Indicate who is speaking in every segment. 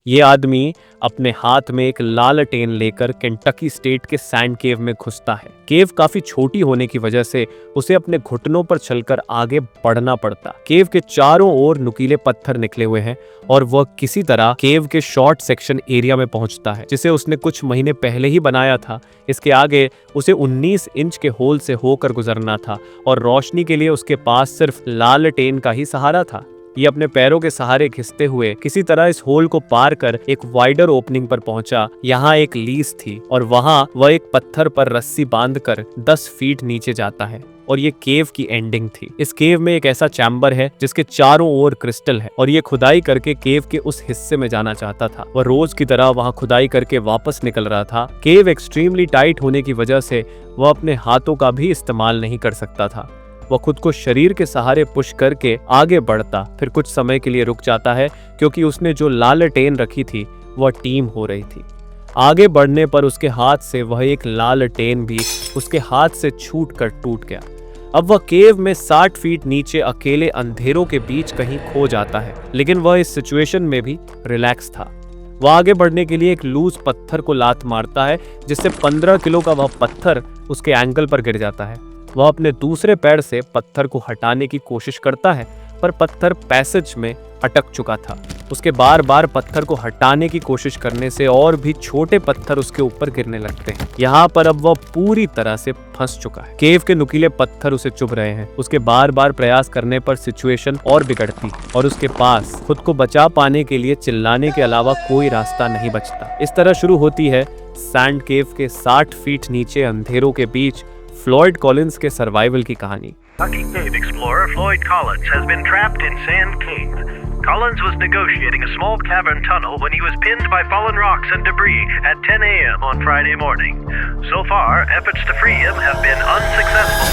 Speaker 1: ये आदमी अपने हाथ में एक लालटेन लेकर केंटकी स्टेट के सैंड केव में घुसता है। केव काफी छोटी होने की वजह से उसे अपने घुटनों पर चलकर आगे बढ़ना पड़ता। केव के चारों ओर नुकीले पत्थर निकले हुए हैं और वह किसी तरह केव के शॉर्ट सेक्शन एरिया में पहुंचता है, जिसे उसने कुछ महीने पहले ही बनाया था। इसके आगे उसे 19 इंच के होल से होकर गुजरना था और रोशनी के लिए उसके पास सिर्फ लालटेन का ही सहारा था। ये अपने पैरों के सहारे घिसते हुए किसी तरह इस होल को पार कर एक वाइडर ओपनिंग पर पहुंचा। यहाँ एक लीज थी और वहां वह एक पत्थर पर रस्सी बांधकर 10 फीट नीचे जाता है और ये केव की एंडिंग थी। इस केव में एक ऐसा चैम्बर है जिसके चारों ओर क्रिस्टल है और ये खुदाई करके केव के उस हिस्से में जाना चाहता था। वह रोज की तरह वहां खुदाई करके वापस निकल रहा था। केव एक्सट्रीमली टाइट होने की वजह से वह अपने हाथों का भी इस्तेमाल नहीं कर सकता था। वह खुद को शरीर के सहारे पुश करके आगे बढ़ता, फिर कुछ समय के लिए रुक जाता है क्योंकि उसने जो लालटेन रखी थी वह टीम हो रही थी। आगे बढ़ने पर उसके हाथ से वह एक लालटेन भी उसके हाथ से छूट कर टूट गया। अब वह केव में 60 फीट नीचे अकेले अंधेरों के बीच कहीं खो जाता है, लेकिन वह इस सिचुएशन में भी रिलैक्स था। वह आगे बढ़ने के लिए एक लूज पत्थर को लात मारता है, जिससे 15 किलो का वह पत्थर उसके एंकल पर गिर जाता है। वह अपने दूसरे पैर से पत्थर को हटाने की कोशिश करता है, पर पत्थर पैसेज में अटक चुका था। उसके बार बार पत्थर को हटाने की कोशिश करने से और भी छोटे पत्थर उसके ऊपर गिरने लगते हैं। यहाँ पर अब वह पूरी तरह से फंस चुका है। केव के नुकीले पत्थर उसे चुभ रहे हैं। उसके बार बार प्रयास करने पर सिचुएशन और बिगड़ती है और उसके पास खुद को बचा पाने के लिए चिल्लाने के अलावा कोई रास्ता नहीं बचता। इस तरह शुरू होती है सैंड केव के 60 फीट नीचे अंधेरों के बीच फ्लॉयड कॉलिंस के सर्वाइवल की कहानी।
Speaker 2: Kentucky cave explorer Floyd Collins has been trapped in Sand Cave. Collins was negotiating a small cavern tunnel when he was pinned by fallen rocks and debris at 10 a.m. on Friday morning. So far, efforts to free him have been unsuccessful.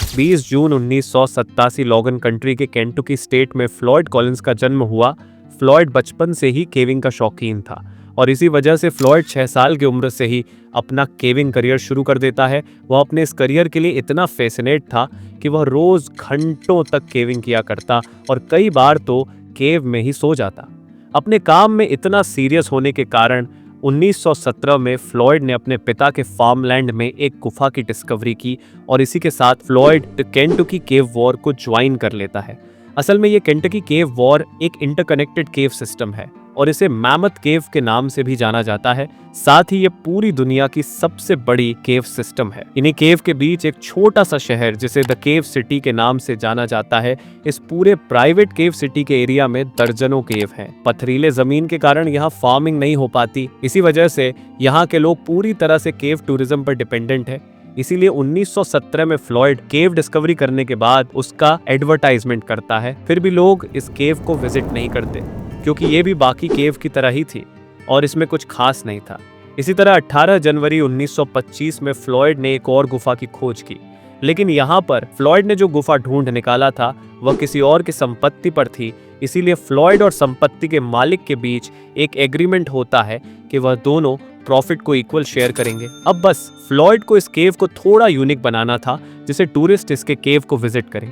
Speaker 1: 20 June 1987 logon country के Kentucky state में Floyd Collins का जन्म हुआ। Floyd बचपन से ही caving का शौकीन था और इसी वजह से फ्लॉयड 6 साल की उम्र से ही अपना केविंग करियर शुरू कर देता है। वह अपने इस करियर के लिए इतना फैसिनेट था कि वह रोज घंटों तक केविंग किया करता और कई बार तो केव में ही सो जाता। अपने काम में इतना सीरियस होने के कारण 1917 में फ्लॉयड ने अपने पिता के फार्मलैंड में एक गुफा की डिस्कवरी की और इसी के साथ फ्लॉयड केंटुकी केव वॉर को ज्वाइन कर लेता है। असल में ये केंटकी केव वॉर एक इंटरकनेक्टेड केव सिस्टम है और इसे मैमथ केव के नाम से भी जाना जाता है। साथ ही ये पूरी दुनिया की सबसे बड़ी केव सिस्टम है। इन्हीं केव के बीच एक छोटा सा शहर जिसे द केव सिटी के नाम से जाना जाता है। इस पूरे प्राइवेट केव सिटी के एरिया में दर्जनों केव हैं। पथरीले जमीन के कारण यहाँ फार्मिंग नहीं हो पाती, इसी वजह से यहाँ के लोग पूरी तरह से केव टूरिज्म पर डिपेंडेंट है। इसीलिए 1917 में फ्लॉयड केव डिस्कवरी करने के बाद उसका एडवर्टाइजमेंट करता है। फिर भी लोग इस केव को विजिट नहीं करते क्योंकि ये भी बाकी केव की तरह ही थी और इसमें कुछ खास नहीं था। इसी तरह 18 जनवरी 1925 में फ्लॉयड ने एक और गुफा की खोज की, लेकिन यहाँ पर फ्लॉयड ने जो गुफा ढूंढ निकाला था वह किसी और की संपत्ति पर थी। इसीलिए फ्लॉयड और संपत्ति के मालिक के बीच एक एग्रीमेंट होता है कि वह दोनों प्रॉफिट को इक्वल शेयर करेंगे। अब बस फ्लॉयड को इस केव को थोड़ा यूनिक बनाना था जिसे टूरिस्ट इसके केव को विजिट करें।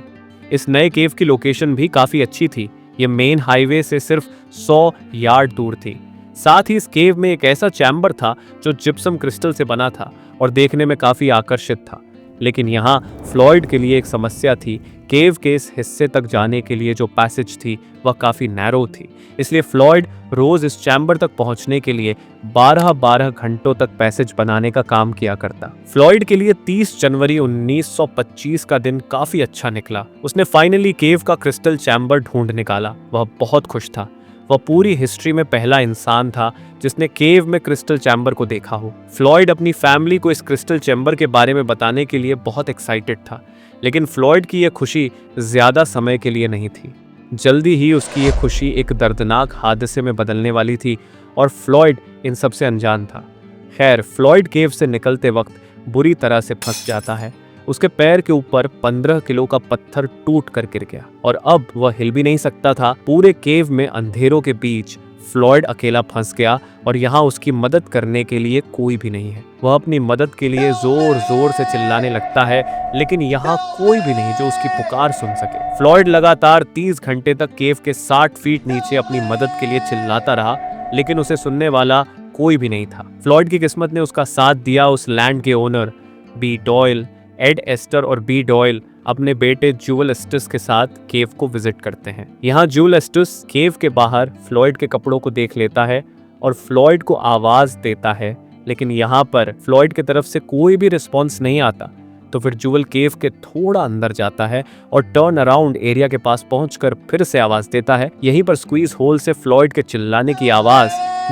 Speaker 1: इस नए केव की लोकेशन भी काफी अच्छी थी। ये मेन हाईवे से सिर्फ 100 यार्ड दूर थी। साथ ही इस केव में एक ऐसा चैम्बर था जो जिप्सम क्रिस्टल से बना था और देखने में काफी आकर्षित था। लेकिन यहाँ फ्लॉयड के लिए एक समस्या थी। केव के इस हिस्से तक जाने के लिए जो पैसेज थी वह काफी नैरो थी, इसलिए फ्लॉयड रोज इस चैम्बर तक पहुंचने के लिए 12-12 घंटों तक पैसेज बनाने का काम किया करता। फ्लॉयड के लिए 30 जनवरी 1925 का दिन काफी अच्छा निकला। उसने फाइनली केव का क्रिस्टल चैम्बर ढूंढ निकाला। वह बहुत खुश था। वह पूरी हिस्ट्री में पहला इंसान था जिसने केव में क्रिस्टल चैम्बर को देखा हो। फ्लॉयड अपनी फैमिली को इस क्रिस्टल चैम्बर के बारे में बताने के लिए बहुत एक्साइटेड था, लेकिन फ्लॉयड की यह खुशी ज्यादा समय के लिए नहीं थी। जल्दी ही उसकी ये खुशी एक दर्दनाक हादसे में बदलने वाली थी और फ्लॉयड इन सबसे अनजान था। खैर, फ्लॉयड केव से निकलते वक्त बुरी तरह से फंस जाता है। उसके पैर के ऊपर 15 किलो का पत्थर टूट कर गिर गया और अब वह हिल भी नहीं सकता था। पूरे केव में अंधेरों के बीच फ्लॉयड अकेला फंस गया और यहाँ उसकी मदद करने के लिए कोई भी नहीं है। वह अपनी मदद के लिए जोर जोर से चिल्लाने लगता है, लेकिन यहाँ कोई भी नहीं जो उसकी पुकार सुन सके। फ्लॉयड लगातार 30 घंटे तक केव के 60 फीट नीचे अपनी मदद के लिए चिल्लाता रहा, लेकिन उसे सुनने वाला कोई भी नहीं था। फ्लॉयड की किस्मत ने उसका साथ दिया। उस लैंड के owner B Doyle, Ed Astor और बी डॉयल अपने बेटे जूअल एस्टस के साथ केव को विजिट करते हैं। यहाँ जूअल एस्टस केव के बाहर फ्लॉयड के कपड़ों को देख लेता है और फ्लॉयड को आवाज देता है, लेकिन यहाँ पर फ्लॉयड की तरफ से कोई भी रिस्पॉन्स नहीं आता। तो फिर जूअल केव के थोड़ा अंदर जाता है और टर्न अराउंड एरिया के पास पहुंचकर फिर से आवाज देता है। यहीं पर स्क्वीज होल से फ्लॉयड के चिल्लाने की आवाज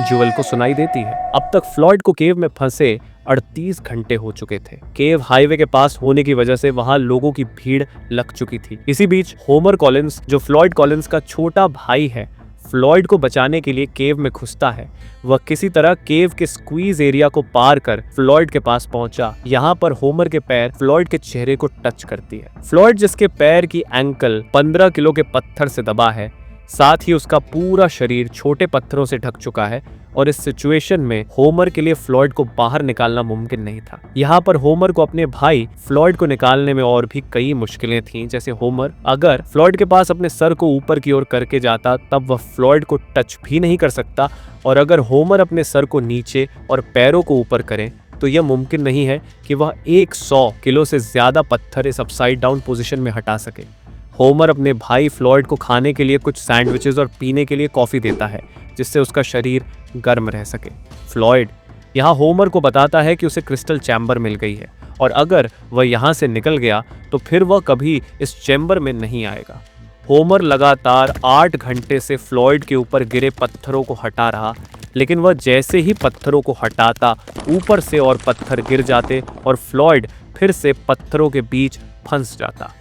Speaker 1: जूअल को सुनाई देती है। अब तक फ्लॉयड को केव में फंसे 38 घंटे हो चुके थे। केव हाईवे के पास होने की वजह से वहां लोगों की भीड़ लग चुकी थी। इसी बीच होमर कॉलिंस, जो फ्लॉयड कॉलिंस का छोटा भाई है, फ्लॉयड को बचाने के लिए केव में घुसता है। वह किसी तरह केव के स्क्वीज एरिया को पार कर फ्लॉयड के पास पहुंचा। यहाँ पर होमर के पैर फ्लॉयड के चेहरे को टच करती है। फ्लॉयड, जिसके पैर की एंकल 15 किलो के पत्थर से दबा है, साथ ही उसका पूरा शरीर छोटे पत्थरों से ढक चुका है, और इस सिचुएशन में होमर के लिए फ्लॉयड को बाहर निकालना मुमकिन नहीं था। यहाँ पर होमर को अपने भाई फ्लॉयड को निकालने में और भी कई मुश्किलें थीं। जैसे होमर अगर फ्लॉयड के पास अपने सर को ऊपर की ओर करके जाता तब वह फ्लॉयड को टच भी नहीं कर सकता, और अगर होमर अपने सर को नीचे और पैरों को ऊपर करे तो यह मुमकिन नहीं है कि वह 100 किलो से ज्यादा पत्थर इस अपसाइड डाउन पोजीशन में हटा सके। होमर अपने भाई फ्लॉयड को खाने के लिए कुछ सैंडविचेस और पीने के लिए कॉफी देता है, जिससे उसका शरीर गर्म रह सके। फ्लॉयड यहाँ होमर को बताता है कि उसे क्रिस्टल चैम्बर मिल गई है, और अगर वह यहाँ से निकल गया तो फिर वह कभी इस चैम्बर में नहीं आएगा। होमर लगातार 8 घंटे से फ्लॉयड के ऊपर गिरे पत्थरों को हटा रहा, लेकिन वह जैसे ही पत्थरों को हटाता, ऊपर से और पत्थर गिर जाते और फ्लॉयड फिर से पत्थरों के बीच फंस जाता।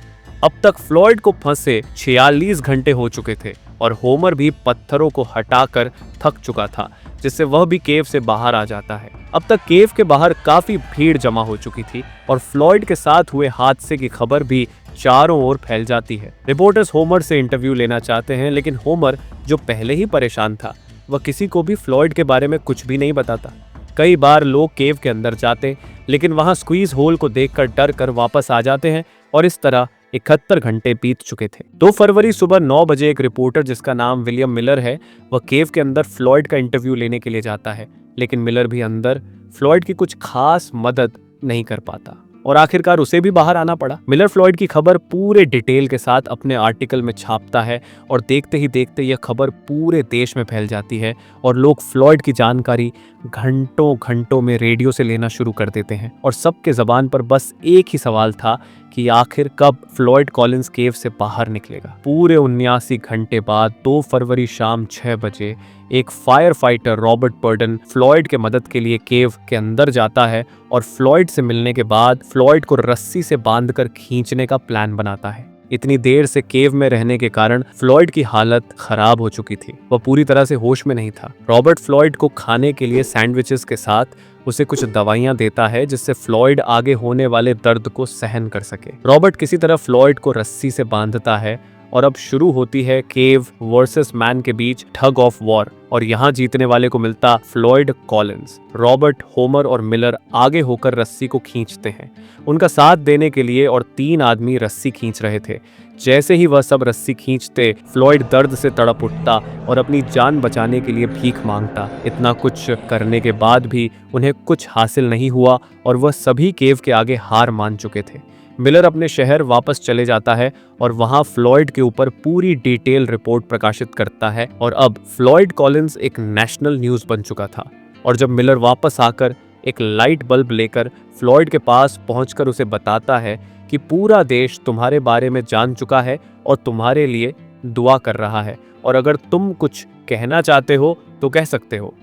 Speaker 1: अब तक फ्लॉयड को फंसे 46 घंटे हो चुके थे और होमर भी पत्थरों को हटाकर थक चुका था, जिससे वह भी केव से बाहर आ जाता है। अब तक केव के बाहर काफी भीड़ जमा हो चुकी थी और फ्लॉयड के साथ हुए हादसे की खबर भी चारों ओर फैल जाती है। रिपोर्टर्स होमर से इंटरव्यू लेना चाहते हैं, लेकिन होमर, जो पहले ही परेशान था, वह किसी को भी फ्लॉयड के बारे में कुछ भी नहीं बताता। कई बार लोग केव के अंदर जाते, लेकिन वहां स्क्वीज होल को देखकर डर कर वापस आ जाते हैं, और इस तरह 71 घंटे बीत चुके थे। 2 फरवरी सुबह 9 बजे एक रिपोर्टर जिसका नाम विलियम मिलर है, वह केव के अंदर फ्लॉयड का इंटरव्यू लेने के लिए जाता है, लेकिन मिलर भी अंदर फ्लॉयड की कुछ खास मदद नहीं कर पाता और आखिरकार उसे भी बाहर आना पड़ा। मिलर फ्लॉयड की खबर पूरे डिटेल के साथ अपने आर्टिकल में छापता है और देखते ही देखते यह खबर पूरे देश में फैल जाती है और लोग फ्लॉयड की जानकारी घंटों घंटों में रेडियो से लेना शुरू कर देते हैं और सबके जबान पर बस एक ही सवाल था कि आखिर कब फ्लॉयड कॉलिंस केव से बाहर निकलेगा। पूरे 79 घंटे बाद 2 फरवरी शाम 6 बजे एक fire fighter Robert burden Floyd के मदद के लिए केव के अंदर जाता है और फ्लॉयड से मिलने के बाद फ्लॉयड को रस्सी से बांधकर खींचने का प्लान बनाता है। इतनी देर से केव में रहने के कारण फ्लॉयड की हालत खराब हो चुकी थी, वह पूरी तरह से होश में नहीं था। रॉबर्ट फ्लॉयड को खाने के लिए सैंडविचेस के साथ उसे कुछ दवाइयां देता है जिससे फ्लॉयड आगे होने वाले दर्द को सहन कर सके। रॉबर्ट किसी तरह फ्लॉयड को रस्सी से बांधता है और अब शुरू होती है केव वर्सेस मैन के बीच ठग ऑफ वॉर, और यहाँ जीतने वाले को मिलता फ्लॉयड कॉलिंस। रॉबर्ट, होमर और मिलर आगे होकर रस्सी को खींचते हैं उनका साथ देने के लिए, और 3 आदमी रस्सी खींच रहे थे। जैसे ही वह सब रस्सी खींचते, फ्लॉयड दर्द से तड़प उठता और अपनी जान बचाने के लिए भीख मांगता। इतना कुछ करने के बाद भी उन्हें कुछ हासिल नहीं हुआ और वह सभी केव के आगे हार मान चुके थे। मिलर अपने शहर वापस चले जाता है और वहां फ्लॉयड के ऊपर पूरी डिटेल रिपोर्ट प्रकाशित करता है, और अब फ्लॉयड कॉलिंस एक नेशनल न्यूज़ बन चुका था। और जब मिलर वापस आकर एक लाइट बल्ब लेकर फ्लॉयड के पास पहुंचकर उसे बताता है कि पूरा देश तुम्हारे बारे में जान चुका है और तुम्हारे लिए दुआ कर रहा है, और अगर तुम कुछ कहना चाहते हो तो कह सकते हो।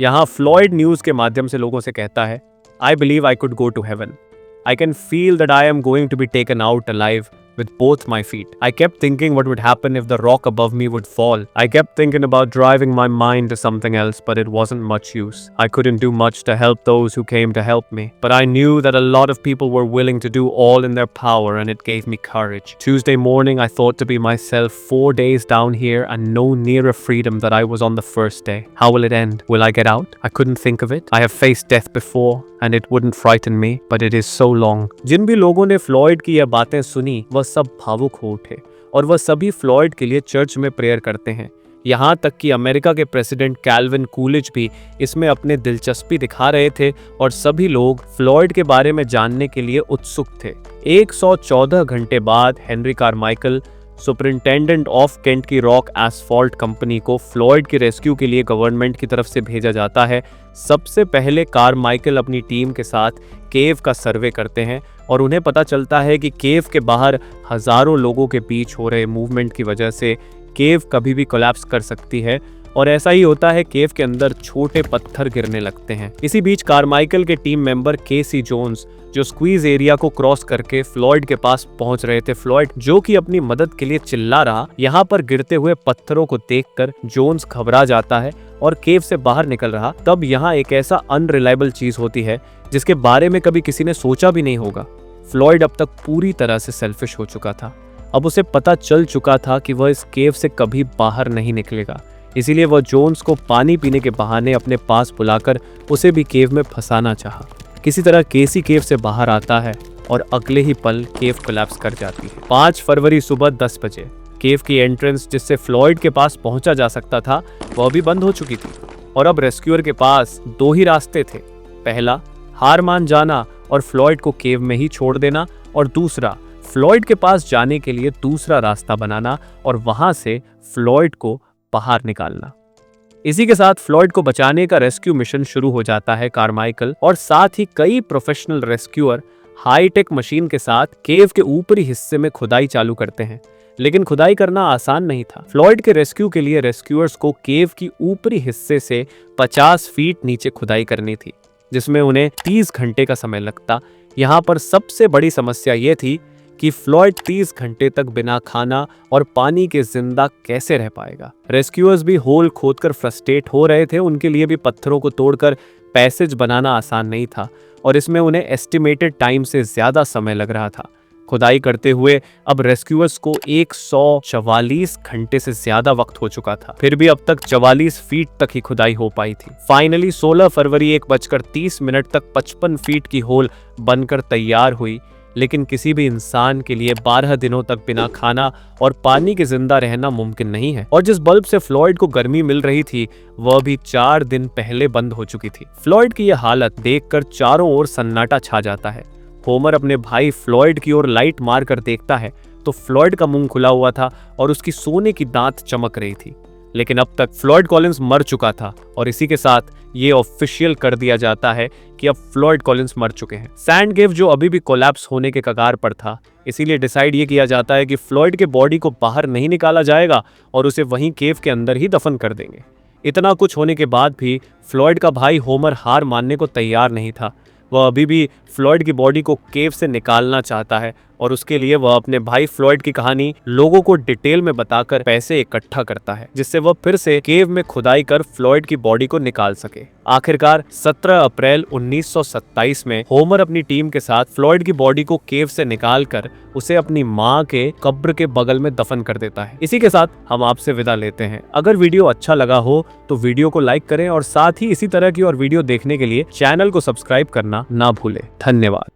Speaker 1: यहाँ फ्लॉयड न्यूज़ के माध्यम से लोगों से कहता है, I believe I could go to heaven. I can feel that I am going to be taken out alive with both my feet. I kept thinking what would happen if the rock above me would fall. I kept thinking about driving my mind to something else, but it wasn't much use. I couldn't do much to help those who came to help me. But I knew that a lot of people were willing to do all in their power, and it gave me courage. Tuesday morning, I thought to be myself, 4 days down here and no nearer freedom than I was on the first day. How will it end? Will I get out? I couldn't think of it. I have faced death before, and it wouldn't frighten me, but it is so long. जिन भी लोगों ने Floyd की यह बातें सुनी, वह सब भावुक हो उठे और वह सभी फ्लॉयड के लिए चर्च में प्रेयर करते हैं। यहाँ तक कि अमेरिका के प्रेसिडेंट कैल्विन कूलिज भी इसमें अपने दिलचस्पी दिखा रहे थे और सभी लोग फ्लॉयड के बारे में जानने के लिए उत्सुक थे। 114 घंटे बाद Henry Carmichael, superintendent of Kent की रॉक एसफॉल्ट कंपनी को फ्लॉयड के रेस्क्यू के लिए गवर्नमेंट की तरफ से भेजा जाता है। सबसे पहले कारमाइकल अपनी टीम के साथ केव का सर्वे करते हैं और उन्हें पता चलता है कि केव के बाहर हजारों लोगों के बीच हो रहे मूवमेंट की वजह से केव कभी भी कोलैप्स कर सकती है और ऐसा ही होता है। केव के अंदर छोटे पत्थर गिरने लगते हैं। इसी बीच कारमाइकल के टीम मेंबर केसी जोन्स, जो स्क्वीज एरिया को क्रॉस करके फ्लॉयड के पास पहुंच रहे थे, फ्लॉयड जो कि अपनी मदद के लिए चिल्ला रहा, यहाँ पर गिरते हुए पत्थरों को देखकर जोन्स घबरा जाता है और केव से बाहर निकल रहा। तब यहाँ एक ऐसा अनरिलायबल चीज होती है जिसके बारे में कभी किसी ने सोचा भी नहीं होगा। फ्लॉयड अब तक पूरी तरह से सेल्फिश हो चुका था। अब उसे पता चल चुका था कि वह इस केव से कभी बाहर नहीं निकलेगा। इसीलिए वह जोन्स को पानी पीने के बहाने अपने पास बुलाकर उसे भी केव में फंसाना चाहा। किसी तरह केसी केव से बाहर आता है और अगले ही पल केव कोलैप्स कर जाती है। 5 फरवरी सुबह 10 बजे केव की एंट्रेंस जिससे फ्लॉयड के पास पहुंचा जा सकता था, वह भी बंद हो चुकी थी और अब रेस्क्यूअर के पास 2 ही रास्ते थे। पहला, हार मान जाना और फ्लॉयड को केव में ही छोड़ देना, और दूसरा, फ्लॉयड के पास जाने के लिए दूसरा रास्ता बनाना और वहां से फ्लॉयड को बाहर निकालना। इसी के साथ फ्लॉयड को बचाने का रेस्क्यू मिशन शुरू हो जाता है। कारमाइकल और साथ ही कई प्रोफेशनल रेस्क्यूअर हाईटेक मशीन के साथ केव के ऊपरी हिस्से में खुदाई चालू करते हैं, लेकिन खुदाई करना आसान नहीं था। फ्लॉयड के रेस्क्यू के लिए रेस्क्यूअर्स को केव की ऊपरी हिस्से से 50 फीट नीचे खुदाई करनी थी, जिसमें उन्हें 30 घंटे का समय लगता। यहाँ पर सबसे बड़ी समस्या ये थी कि फ्लॉयड 30 घंटे तक बिना खाना और पानी के जिंदा कैसे रह पाएगा। रेस्क्यूअर्स भी होल खोदकर फ्रस्ट्रेट हो रहे थे। उनके लिए भी पत्थरों को तोड़कर पैसेज बनाना आसान नहीं था और इसमें उन्हें एस्टिमेटेड टाइम से ज्यादा समय लग रहा था। खुदाई करते हुए अब रेस्क्यूअर्स को 144 घंटे से ज्यादा वक्त हो चुका था। फिर भी अब तक 44 फीट तक ही खुदाई हो पाई थी। फाइनली 16 फरवरी 1:30 तक 55 फीट की होल बनकर तैयार हुई, लेकिन किसी भी इंसान के लिए 12 दिनों तक बिना खाना और पानी के जिंदा रहना मुमकिन नहीं है। और जिस बल्ब से फ्लॉयड को गर्मी मिल रही थी, वह भी 4 दिन पहले बंद हो चुकी थी। फ्लॉयड की यह हालत देखकर चारों ओर सन्नाटा छा जाता है। होमर अपने भाई फ्लॉयड की ओर लाइट मारकर देखता है तो फ्लॉयड का मुंह खुला हुआ था और उसकी सोने की दांत चमक रही थी। लेकिन अब तक फ्लॉयड कॉलिंस मर चुका था और इसी के साथ ये ऑफिशियल कर दिया जाता है कि अब फ्लॉयड कॉलिंस मर चुके हैं। सैंड केव जो अभी भी कोलैप्स होने के कगार पर था, इसीलिए डिसाइड ये किया जाता है कि फ्लॉयड के बॉडी को बाहर नहीं निकाला जाएगा और उसे वहीं केव के अंदर ही दफन कर देंगे। इतना कुछ होने के बाद भी फ्लॉयड का भाई होमर हार मानने को तैयार नहीं था। वह अभी भी फ्लॉयड की बॉडी को केव से निकालना चाहता है और उसके लिए वह अपने भाई फ्लॉयड की कहानी लोगों को डिटेल में बताकर पैसे इकट्ठा करता है, जिससे वह फिर से केव में खुदाई कर फ्लॉयड की बॉडी को निकाल सके। आखिरकार 17 अप्रैल 1927 में होमर अपनी टीम के साथ फ्लॉयड की बॉडी को केव से निकालकर उसे अपनी मां के कब्र के बगल में दफन कर देता है। इसी के साथ हम आपसे विदा लेते हैं। अगर वीडियो अच्छा लगा हो तो वीडियो को लाइक करें और साथ ही इसी तरह की और वीडियो देखने के लिए चैनल को सब्सक्राइब करना ना भूलें। धन्यवाद।